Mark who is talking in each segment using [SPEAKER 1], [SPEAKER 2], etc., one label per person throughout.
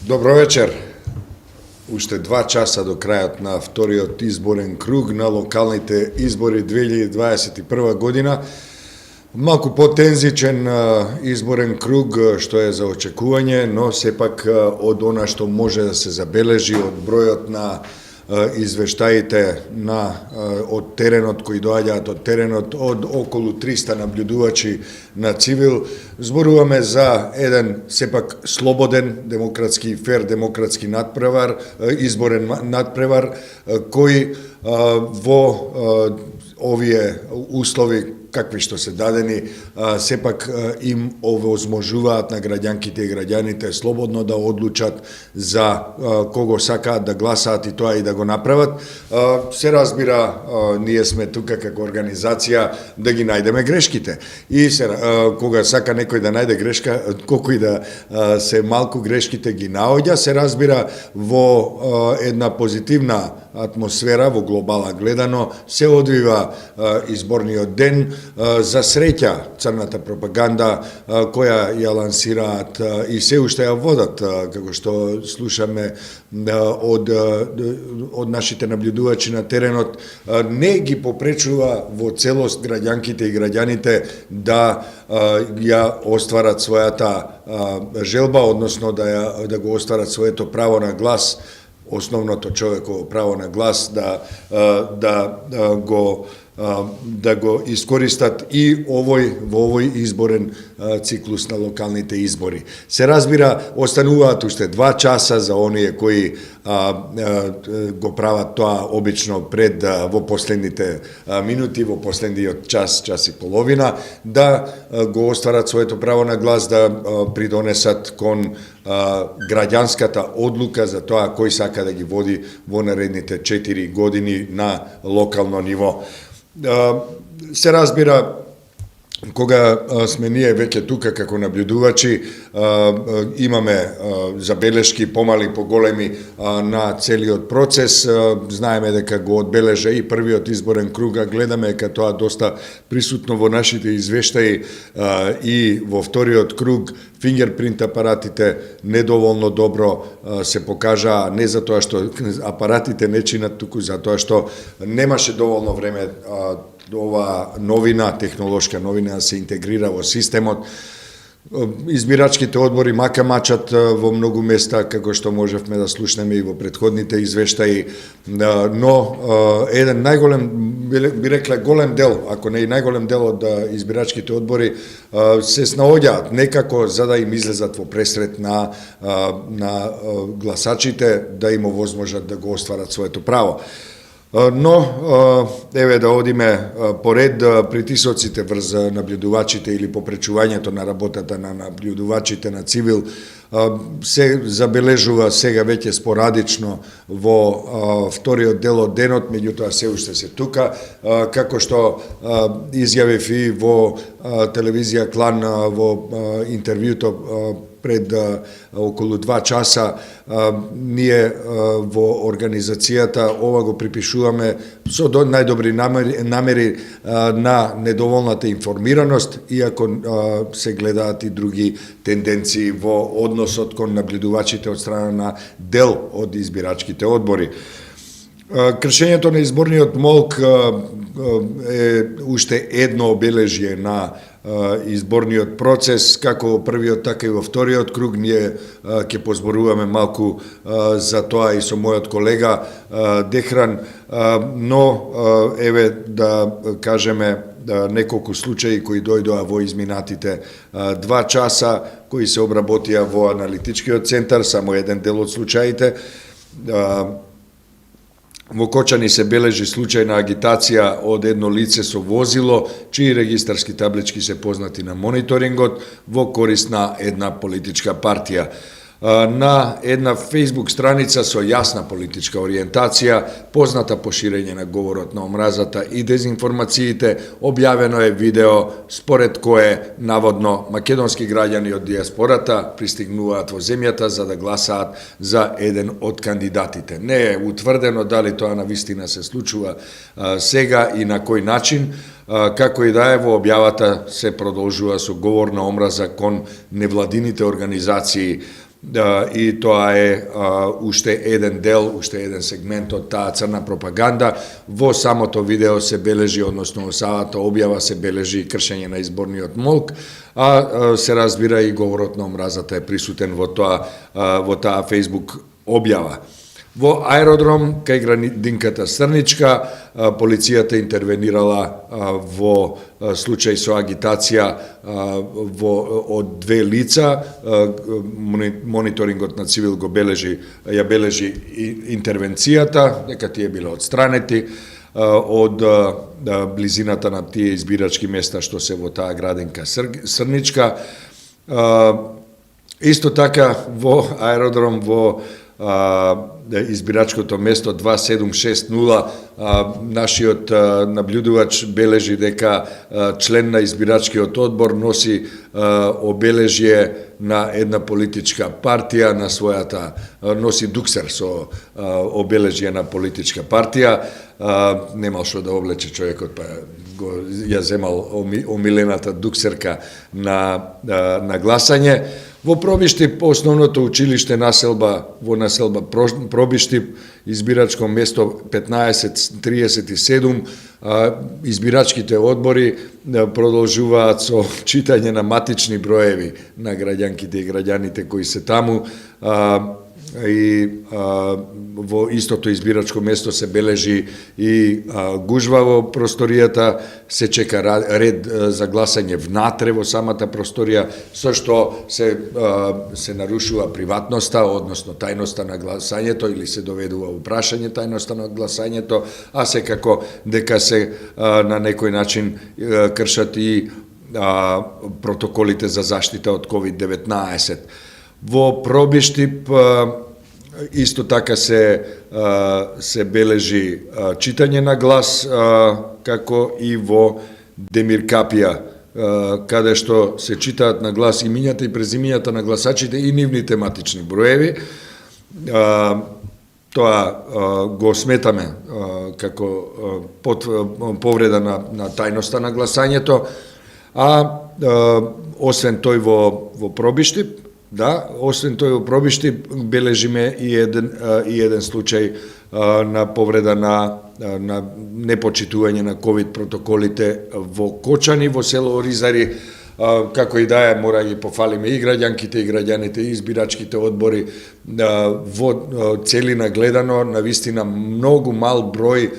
[SPEAKER 1] Добро вечер. Уште 2 часа до крајот на вториот изборен круг на локалните избори 2021 година. Малку потензичен изборен круг, што е за очекување, но сепак од она што може да се забележи од бројот на извештаите од теренот кои доаѓаат од теренот, од околу 300 наблюдувачи на цивил, зборуваме за еден сепак слободен, демократски, фер демократски надпревар, изборен надпревар, кој во овие услови какви што се дадени, сепак им овозможуваат на граѓанките и граѓаните слободно да одлучат за кого сакаат да гласаат и тоа и да го направат. Се разбира, ние сме тука како организација да ги најдеме грешките. И кога сака некој да најде грешка, колку и да се малку грешките ги наоѓа, се разбира во една позитивна атмосфера, во глобала гледано, се одвива изборниот ден. За среќа, црната пропаганда која ја лансираат и се уште ја водат, како што слушаме од нашите наблюдувачи на теренот, не ги попречува во целост граѓанките и граѓаните да ја остварат својата желба, односно да го остварат своето право на глас, основното човеково право на глас, да го искористат и во овој изборен циклус на локалните избори. Се разбира, остануваат уште 2 часа за оние кои го прават тоа обично пред во последните минути, во последниот час и половина, да го остварат своето право на глас, да придонесат кон граѓанската одлука за тоа кој сака да ги води во наредните 4 години на локално ниво. Се разбира, кога сме ние веќе тука како наблюдувачи, имаме забелешки помали, поголеми на целиот процес. Знаеме дека го одбележа и првиот изборен круг, гледаме дека тоа доста присутно во нашите извештаи и во вториот круг. Фингерпринт апаратите недоволно добро се покажаа, не за тоа што апаратите не чинат, туку за тоа што немаше доволно време ова новина, технолошка новина да се интегрира во системот. Избирачките одбори мака мачат во многу места, како што можевме да слушнеме и во претходните извештаи, но еден најголем, би рекле голем дел, ако не и најголем дел од избирачките одбори се снаоѓаат некако за да им излезат во пресрет на гласачите, да им овозможат да го остварат своето право. Но, еве да одиме поред, притисоците врз наблюдувачите или попречувањето на работата на наблюдувачите на цивил се забележува сега веќе спорадично во вториот дел од денот, меѓутоа се уште се тука, како што изјавив и во телевизија Клан во интервјуто пред околу 2 часа, ние во организацијата ова го припишуваме со најдобри намери на недоволната информираност, иако се гледаат и други тенденции во односот кон наблюдувачите од страна на дел од избирачките одбори. Кршењето на изборниот молк е уште едно обележје на изборниот процес, како во првиот, така и во вториот круг. Ние ќе позборуваме малку за тоа и со мојот колега Дехран, но еве да кажеме неколку случаи кои дојдоа во изминатите 2 часа, кои се обработија во аналитичкиот центар, само еден дел од случаите. Во Кочани се бележи случај на агитација од едно лице со возило, чии регистарски таблички се познати на мониторингот, во корист на една политичка партија. На една Facebook страница со јасна политичка ориентација, позната по ширење на говорот на омразата и дезинформациите, објавено е видео според кое наводно македонски граѓани од диаспората пристигнуваат во земјата за да гласаат за еден од кандидатите. Не е утврдено дали тоа навистина се случува сега и на кој начин. Како и да е, во објавата се продолжува со говор на омраза кон невладините организации и тоа е уште еден дел, уште еден сегмент од таа црна пропаганда. Во самото видео се бележи, односно во самата објава се бележи кршење на изборниот молк, а се разбира и говорот на омразата е присутен во таа Facebook објава. Во аеродром, кај градинката Срничка, полицијата интервенирала во случај со агитација од две лица. Мониторингот на Цивил ја бележи интервенцијата, дека тие биле отстранети од близината на тие избирачки места што се во таа градинка Срничка. Исто така во аеродром во избирачкото место 2760, нашиот наблюдувач бележи дека член на избирачкиот одбор носи обележје на една политичка партија на својата, носи дуксер со обележје на политичка партија. Немал што да облече човекот, па ја земал омилената дуксерка на гласање. Во Пробиштип, основното училиште во населба Пробиштип, избирачко место 1537, избирачките одбори продолжуваат со читање на матични броеви на граѓанките и граѓаните кои се таму, и во истото избирачко место се бележи и гужва во просторијата, се чека ред за гласање внатре во самата просторија, со што се нарушува приватноста, односно тајноста на гласањето, или се доведува во прашање тајноста на гласањето, а секако дека се на некој начин кршат и протоколите за заштита од COVID-19. Во Пробиштип исто така се бележи читање на глас, како и во Демиркапија, каде што се читаат на глас имињата и презимињата на гласачите и нивните матични броеви. Тоа го сметаме како повреда на тајноста на гласањето, а освен тој во Пробиштип, освен тој во Пробиштип бележиме и еден случај на повреда на непочитување на ковид протоколите во Кочани, во село Оризари. Како и да е, мора ги пофалиме и граѓанките и граѓаните и избирачките одбори. Во целина гледано, навистина многу мал број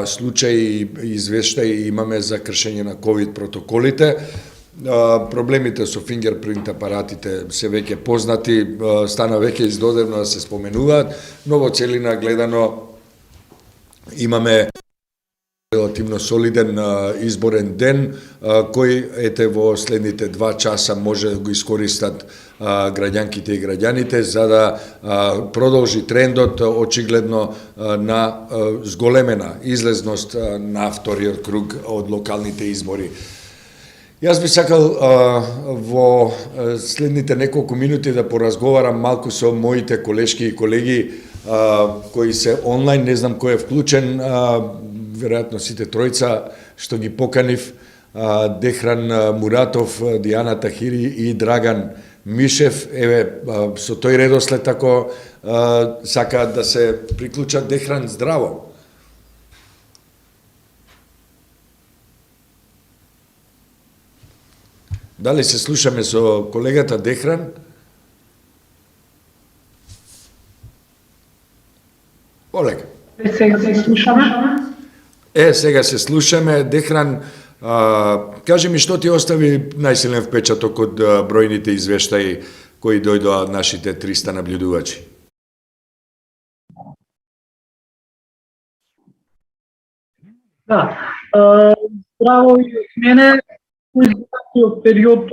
[SPEAKER 1] случаи и извештаи имаме за кршење на ковид протоколите. Проблемите со фингерпринт апаратите се веќе познати, стана веќе издодевно да се споменуваат, но во целина гледано имаме релативно солиден изборен ден, кој во следните 2 часа може да го искористат граѓанките и граѓаните за да продолжи трендот очигледно на зголемена излезност на вториот круг од локалните избори. Јас би сакал во следните неколку минути да поразговарам малку со моите колешки и колеги кои се онлайн, не знам кој е вклучен, веројатно сите тројца што ги поканив, Дехран Муратов, Дијана Тахири и Драган Мишев. Еве, со тој редослед ако сакаат да се приклучат. Дехран, здраво! Дали се слушаме со колегата Дехран? Олега.
[SPEAKER 2] Сега се слушаме.
[SPEAKER 1] Сега се слушаме. Дехран, кажи ми што ти остави најсилен впечаток од бројните извештаи кои дојдоа од нашите 300 наблюдувачи?
[SPEAKER 2] Да. Здраво и од мене. Во изминатиот период,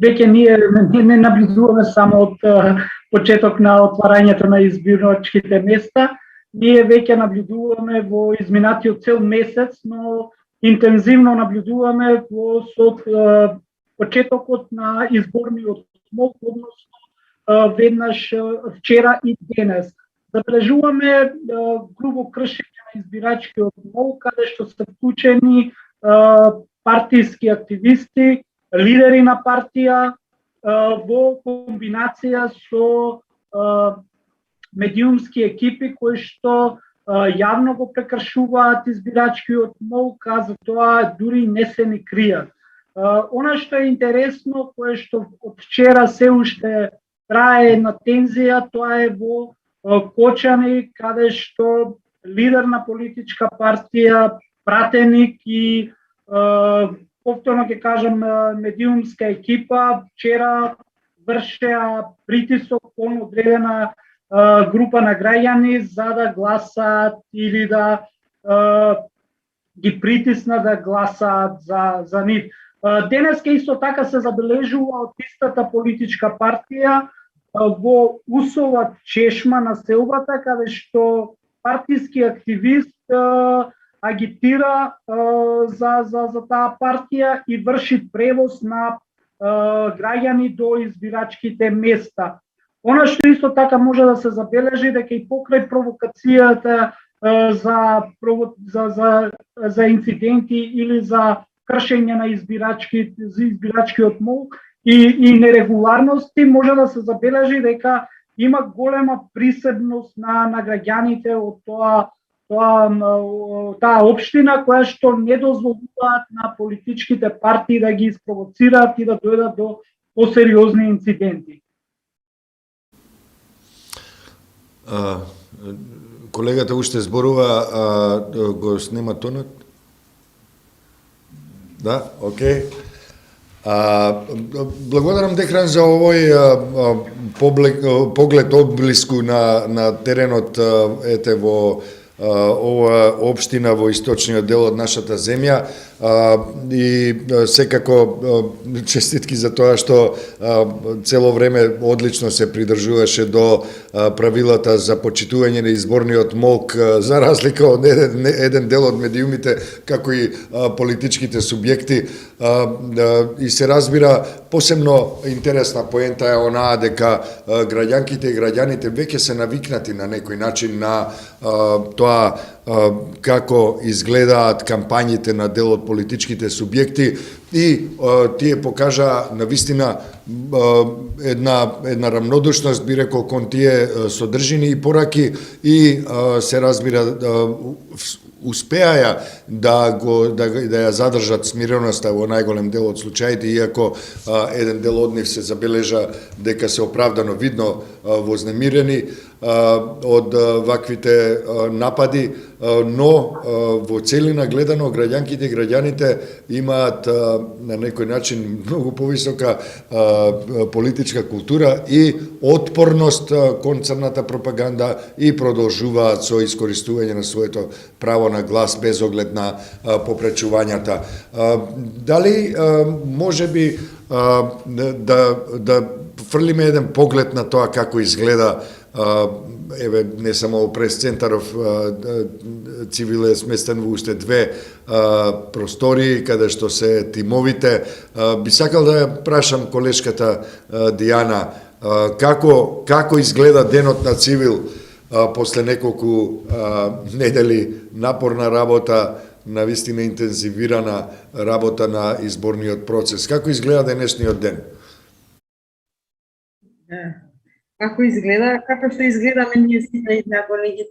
[SPEAKER 2] веќе ние не наблюдуваме само од почеток на отварањето на избирачките места, ние веќе наблюдуваме во изминатиот цел месец, но интензивно наблюдуваме со почетокот на изборниот молк, односно веднаш вчера и денес. Забележуваме грубо кршење на избирачкиот молк, каде што се вклучени партиски активисти, лидери на партија, во комбинација со медиумски екипи кои што јавно го прекршуваат избирачкиот молк, а за тоа дури не се ни кријат. Она што е интересно, кое што од вчера се уште трае една тензија, тоа е во Кочани, каде што лидер на политичка партија, пратеник и повторно ќе кажам медиумска екипа вчера вршеа притисок кон одредена група на граѓани за да гласаат или да ги притиснат да гласаат за нив. Денеска исто така се забележува од истата политичка партија во Усова чешма на селбата, каде што партиски активист агитира за таа партија и врши превоз на граѓани до избирачките места. Она што исто така може да се забележи дека и покрај провокацијата за инциденти или за кршење на избирачкиот молк и нерегуларности, може да се забележи дека има голема присебност на граѓаните од таа општина која што не дозволуваат на политичките партии да ги испровоцираат и да дојдат до посериозни инциденти.
[SPEAKER 1] Колегата уште зборува, го снема тонот? Да, окей. Благодарам Дехран за овој поглед одблиску на теренот ете во ова општина во источниот дел од нашата земја и секако честитки за тоа што цело време одлично се придржуваше до правилата за почитување на изборниот молк, за разлика од еден дел од медиумите, како и политичките субјекти. И се разбира, посебно интересна поента е онаа дека граѓанките и граѓаните веќе се навикнати на некој начин на тоа како изгледаат кампањите на дел од политичките субјекти и тие покажа навистина една рамнодушност, би рекол, кон тие содржини и пораки и се разбира успеаја да ја задржат смиреноста во најголем дел од случаите, иако еден дел од нив се забележа дека се оправдано видно вознемирени од ваквите напади, но во целина гледано граѓанките и граѓаните имаат на некој начин многу повисока политичка култура и отпорност кон црната пропаганда и продолжуваат со искористување на своето право на глас без оглед на попречувањата. Дали може би да фрлиме еден поглед на тоа како изгледа еве не само во прес-центаров Цивил е сместен во уште две простории каде што се тимовите. Би сакал да ја прашам колешката Дијана како изгледа денот на Цивил после неколку недели напорна работа, навистина интензивирана работа на изборниот процес. Како изгледа денешниот ден?
[SPEAKER 3] Како изгледа, како што изгледаме ние сите и ако не ги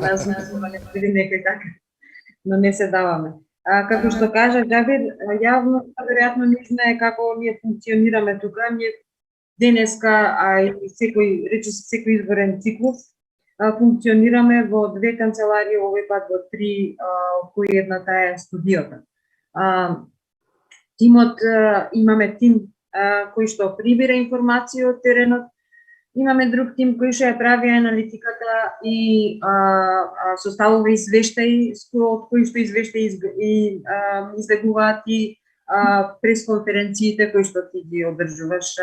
[SPEAKER 3] нас не биде некој така, но не се даваме. Како што кажа Џабир, јавно веројатно не знае како ние функционираме тука. Ние денеска, а и секој изборен циклус, функционираме во две канцеларии, овој пат во три, кои едната е студиото. Тимот, имаме тим кој што прибира информација од теренот, имаме друг тим кој што ја прави аналитиката и составува извештаи, од кои што извештаи излегуваат и пресконференциите кои што ти ги одржуваш.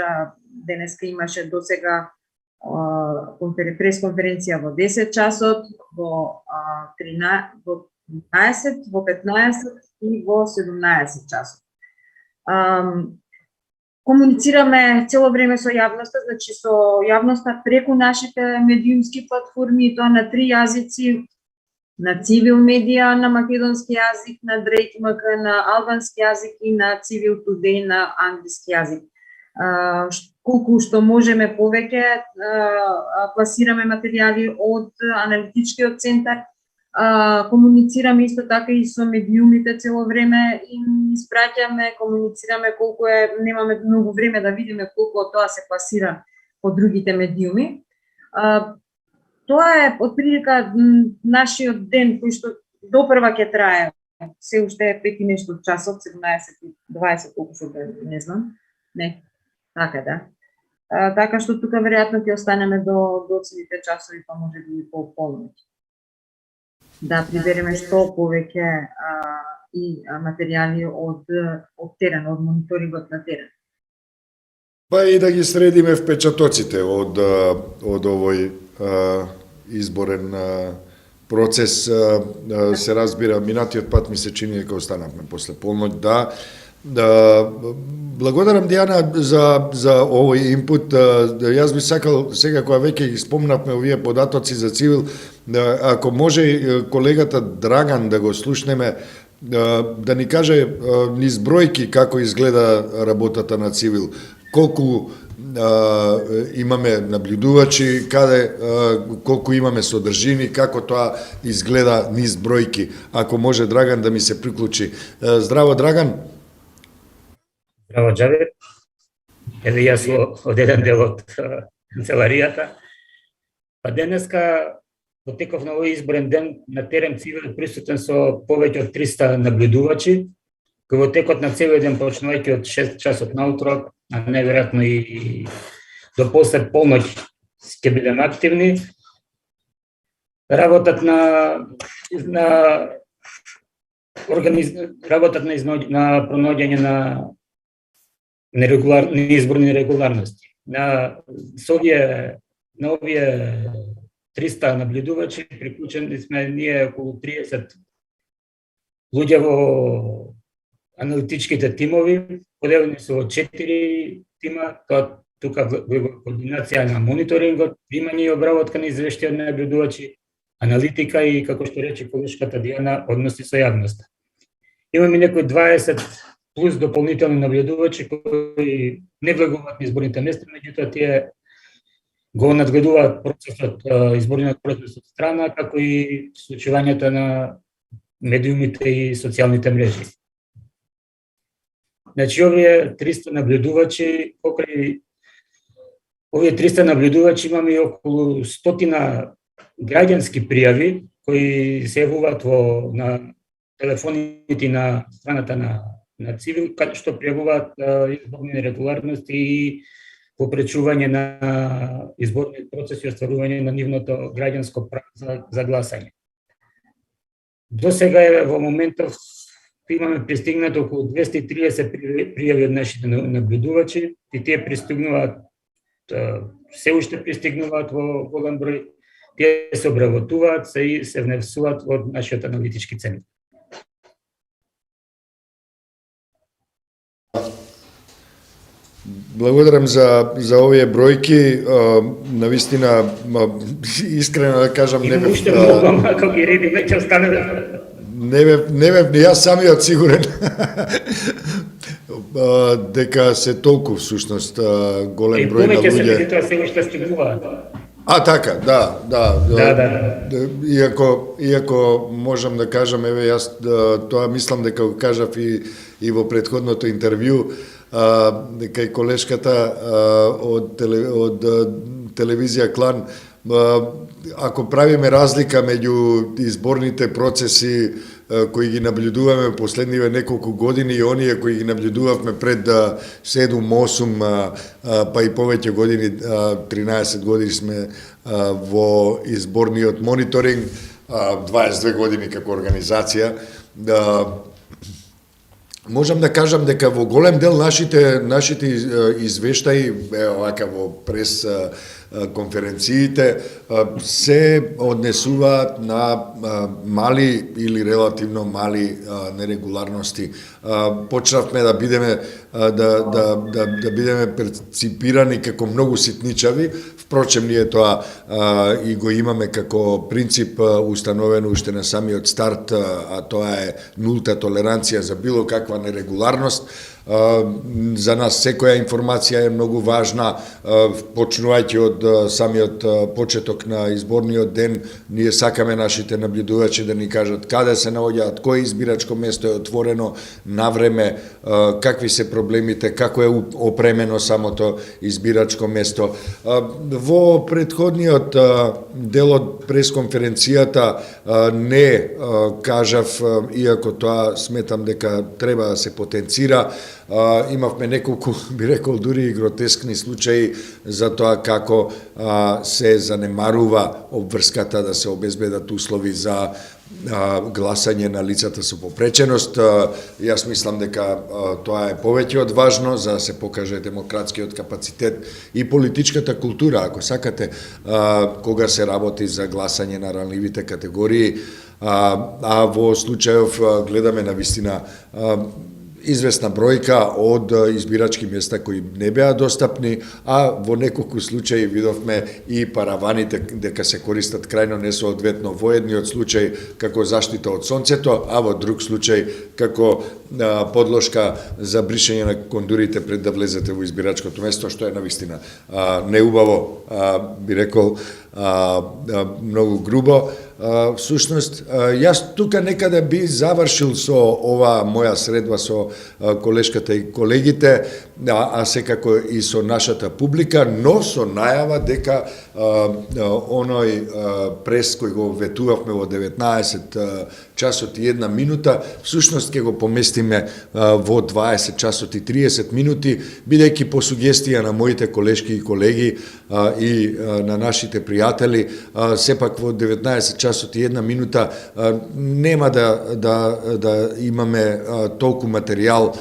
[SPEAKER 3] Денеска имаше досега пресконференција во 10 часот, во 13, во 12, во 15 и во 17 часот. Комуницираме цело време со јавноста, значи со јавноста преку нашите медиумски платформи, и тоа на три јазици, на Цивил медија на македонски јазик, на Дрейк МК на албански јазик и на Цивил Тудеј на англиски јазик. колку што можеме повеќе пласираме материјали од аналитичкиот центар, комуницираме исто така и со медиумите цело време, им испраќаме, комуницираме колку немаме многу време да видиме колку од тоа се пласира од другите медиуми. Тоа е отприлика нашиот ден кој што допрва ќе трае. Се уште е 5 и нешто часот, 17:20 колку што не знам. Не, така да. Така што тука веројатно ќе останеме до целите часови, па може би и по полноќ. Да прибереме што повеќе и материјали од терен, од мониторингот на терен.
[SPEAKER 1] Па и да ги средиме впечатоците од овој изборен процес. Се разбира, минатиот пат ми се чини дека останавме после полноќ, да. Благодарам, Дијана, за овој инпут. Јас би сакал, сега кога веќе ги спомнавме овие податоци за цивил, ако може колегата Драган да го слушнеме, да ни каже низ бројки како изгледа работата на цивил, колку имаме наблюдувачи, колку имаме содржини, како тоа изгледа низ бројки. Ако може Драган да ми се приклучи. Здраво, Драган.
[SPEAKER 4] Здраво, Джавид. Еве јас од еден дел од канцеларијата. Па денеска, во теков на овој изборен ден, на терен цивил присутен со повеќе од 300 наблюдувачи, кои во текот на целиот ден, почнувајќи од 6 часот наутро, а неверојатно и до после полноќ ќе бидеме активни. Работат на пронаоѓање на изборни нерегуларности. Со овие 300 наблюдувачи приклучени сме ние околу 30 луѓе во аналитичките тимови, поделени се во 4 тима, тоа тука во координација на мониторингот, примање и обработка на извештаи од наблюдувачи, аналитика и, како што рече колешката Дијана, односи со јавноста. Имаме некои 20 плюс дополнителни наблюдувачи кои не влегуваат на изборните места, меѓутоа тие го надгледуваат процесот, изборниот процес од страна, како и случувањата на медиумите и социјалните мрежи. Значи, овие 300 наблюдувачи, покрај овие 300 наблюдувачи имаме и околу 100 граѓански пријави кои се јавуваат на телефоните на страната на цивил, каде што пријавуваат изборни нерегуларности и попречување на изборниот процес и остварување на нивното граѓанско право за гласање. До сега во моментов имаме пристигнато околу 230 пријави од нашите наблюдувачи и тие пристигнуваат, се уште пристигнуваат во голем број, тие се обработуваат и се внесуваат во нашиот аналитички центар.
[SPEAKER 1] Благодарам за овие бројки. Навистина, искрено да кажам,
[SPEAKER 4] не бев... Уште многу, ако ги реди, веќе останеме.
[SPEAKER 1] Не бев ни јас самиот сигурен дека се толку всушност голем број на луѓе.
[SPEAKER 4] И повеќе се меѓутоа се уште стигнуваат.
[SPEAKER 1] Така, да. Иако можам да кажам, еве јас тоа мислам дека го кажав и во претходното интервју, дека и колешката од телевизија Клан, ако правиме разлика меѓу изборните процеси кои ги наблюдуваме последниве неколку години и оние кои ги наблюдувавме пред 7-8 па и повеќе години, 13 години сме во изборниот мониторинг, 22 години како организација, можам да кажам дека во голем дел нашите извештаи, овака во прес конференциите, се однесуваат на мали или релативно мали нерегуларности. Почнавме да бидеме перципирани како многу ситничави. Впрочем, ние тоа и го имаме како принцип установено уште на самиот старт, а тоа е нулта толеранција за било каква нерегуларност. За нас секоја информација е многу важна, почнувајќи од самиот почеток на изборниот ден. Ние сакаме нашите наблюдувачи да ни кажат каде се наоѓаат, кој избирачко место е отворено на време, какви се проблемите, како е опремено самото избирачко место. Во претходниот дел од пресконференцијата не кажав, иако тоа сметам дека треба да се потенцира, имавме неколку, би рекол, дури и гротескни случаи за тоа како се занемарува обврската да се обезбедат услови за гласање на лицата со попреченост. Јас мислам дека тоа е повеќе од важно за да се покаже демократскиот капацитет и политичката култура, ако сакате, кога се работи за гласање на ранливите категории, а во случајов гледаме на вистина известна бројка од избирачки места кои не беа достапни, а во неколку случаи видовме и параваните дека се користат крајно несоодветно, во едниот случај како заштита од сонцето, а во друг случај како подлошка за бришење на кондурите пред да влезете во избирачкото место, што е навистина неубаво, би рекол, многу грубо. Всушност, јас тука некаде би завршил со ова моја средба со колешката и колегите, а секако и со нашата публика, но со најава дека оној прес кој го ветувавме во 19 часот и 1 минута, всушност ќе го поместиме во 20 часот и 30 минути, бидејќи по сугестија на моите колешки и колеги и на нашите пријатели, сепак во 19 часот и 1 минута нема да имаме толку материјал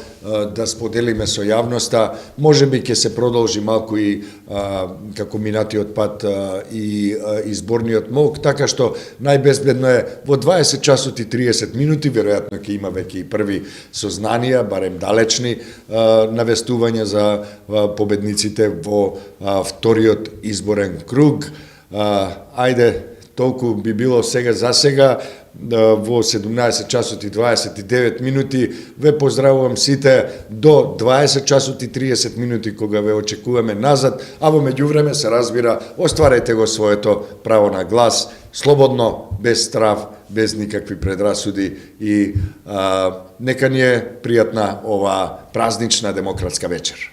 [SPEAKER 1] да споделиме со јавноста. Можеби ќе се продолжи малку и како минатиот пат и изборниот молк, така што најбезбедно е во 20 часот и 30 минути, веројатно ќе има веќе и први сознанија, барем далечни навестувања за победниците во вториот изборен круг. Ајде, толку би било сега за сега. Во 17 часот и 29 минути ве поздравувам сите до 20 часот и 30 минути кога ве очекуваме назад, а во меѓувреме се разбира, остварете го своето право на глас, слободно, без страв, без никакви предрасуди и нека ни е пријатна ова празнична демократска вечер.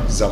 [SPEAKER 1] За